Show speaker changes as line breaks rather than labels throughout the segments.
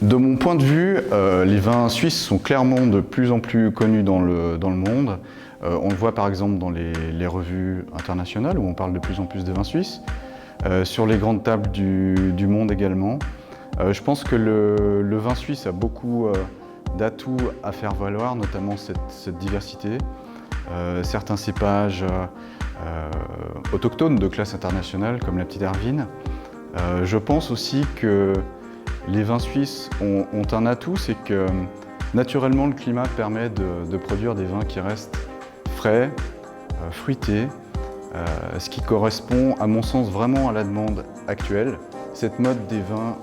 De mon point de vue, les vins suisses sont clairement de plus en plus connus dans le monde. On le voit par exemple dans les revues internationales où on parle de plus en plus de vins suisses, sur les grandes tables du monde également. Je pense que le vin suisse a beaucoup d'atouts à faire valoir, notamment cette diversité. Certains cépages autochtones de classe internationale comme la petite Hervine. Je pense aussi que les vins suisses ont un atout, c'est que naturellement le climat permet de produire des vins qui restent frais, fruités, ce qui correspond à mon sens vraiment à la demande actuelle. Cette mode des vins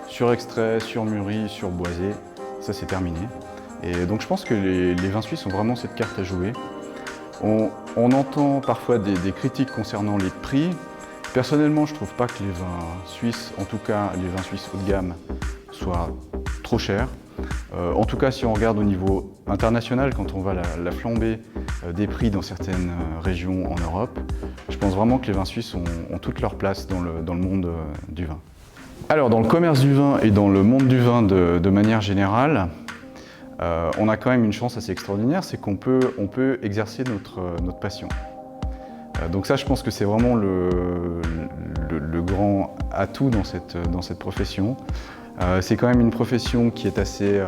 surextraits, surmûris, surboisés, ça c'est terminé. Et donc je pense que les vins suisses ont vraiment cette carte à jouer. On entend parfois des critiques concernant les prix. Personnellement, je ne trouve pas que les vins suisses, en tout cas les vins suisses haut de gamme, soient trop chers. En tout cas, si on regarde au niveau international, quand on voit la flambée des prix dans certaines régions en Europe, je pense vraiment que les vins suisses ont toute leur place dans le monde du vin. Alors, dans le commerce du vin et dans le monde du vin de manière générale, on a quand même une chance assez extraordinaire, c'est qu'on peut exercer notre passion. Donc ça, je pense que c'est vraiment le grand atout dans cette profession. C'est quand même une profession qui est assez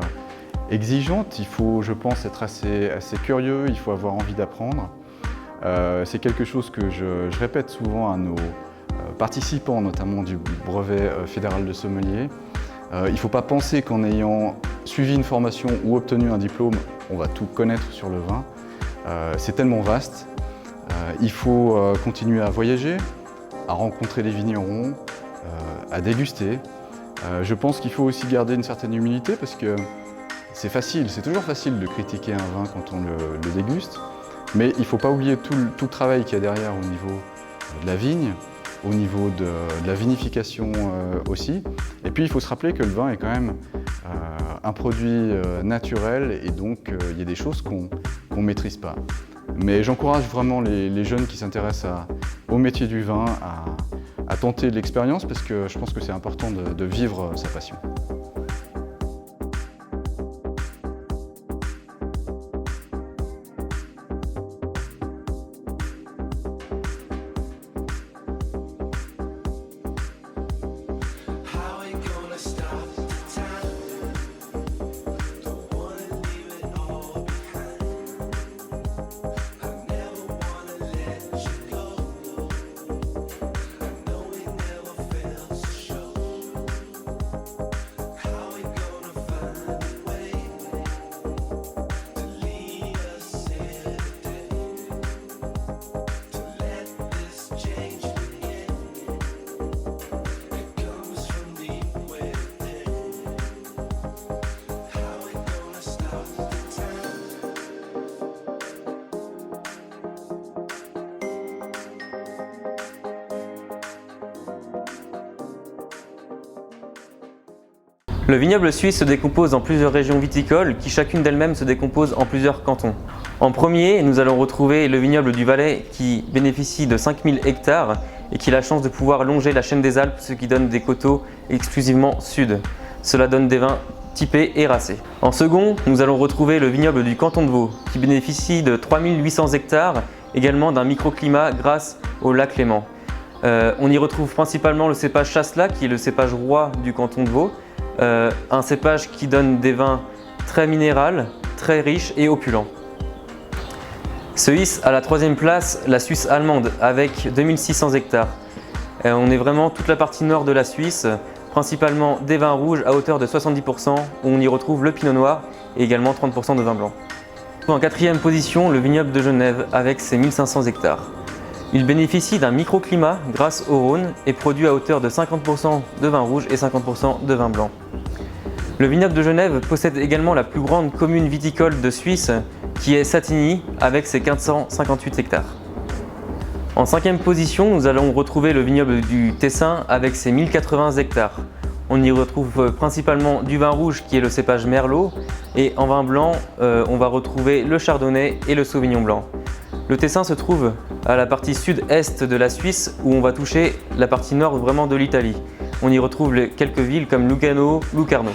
exigeante. Il faut, je pense, être assez curieux, il faut avoir envie d'apprendre. C'est quelque chose que je répète souvent à nos participants, notamment du brevet fédéral de sommelier. Il ne faut pas penser qu'en ayant suivi une formation ou obtenu un diplôme, on va tout connaître sur le vin. C'est tellement vaste. Il faut continuer à voyager, à rencontrer les vignerons, à déguster. Je pense qu'il faut aussi garder une certaine humilité parce que c'est facile, c'est toujours facile de critiquer un vin quand on le déguste, mais il ne faut pas oublier tout le travail qu'il y a derrière au niveau de la vigne, au niveau de la vinification aussi. Et puis il faut se rappeler que le vin est quand même un produit naturel et donc il y a des choses qu'on ne maîtrise pas. Mais j'encourage vraiment les jeunes qui s'intéressent au métier du vin à tenter l'expérience parce que je pense que c'est important de vivre sa passion.
Le vignoble suisse se décompose en plusieurs régions viticoles qui chacune d'elles-mêmes se décompose en plusieurs cantons. En premier, nous allons retrouver le vignoble du Valais qui bénéficie de 5000 hectares et qui a la chance de pouvoir longer la chaîne des Alpes, ce qui donne des coteaux exclusivement sud. Cela donne des vins typés et racés. En second, nous allons retrouver le vignoble du canton de Vaud qui bénéficie de 3800 hectares, également d'un microclimat grâce au lac Léman. On y retrouve principalement le cépage Chasselas qui est le cépage roi du canton de Vaud. Un cépage qui donne des vins très minéraux, très riches et opulents. Se hisse à la troisième place la Suisse allemande avec 2600 hectares. On est vraiment toute la partie nord de la Suisse, principalement des vins rouges à hauteur de 70%, où on y retrouve le pinot noir et également 30% de vin blanc. En quatrième position, le vignoble de Genève avec ses 1500 hectares. Il bénéficie d'un microclimat grâce au Rhône et produit à hauteur de 50% de vin rouge et 50% de vin blanc. Le vignoble de Genève possède également la plus grande commune viticole de Suisse qui est Satigny avec ses 1558 hectares. En cinquième position, nous allons retrouver le vignoble du Tessin avec ses 1080 hectares. On y retrouve principalement du vin rouge qui est le cépage Merlot et en vin blanc, on va retrouver le Chardonnay et le Sauvignon blanc. Le Tessin se trouve à la partie sud-est de la Suisse où on va toucher la partie nord vraiment de l'Italie. On y retrouve quelques villes comme Lugano, Locarno.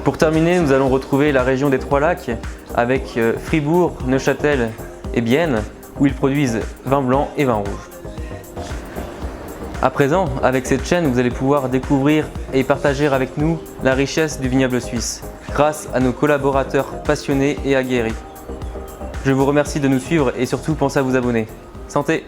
Pour terminer, nous allons retrouver la région des Trois-Lacs avec Fribourg, Neuchâtel et Bienne où ils produisent vin blanc et vin rouge. À présent, avec cette chaîne, vous allez pouvoir découvrir et partager avec nous la richesse du vignoble suisse grâce à nos collaborateurs passionnés et aguerris. Je vous remercie de nous suivre et surtout pensez à vous abonner. Santé!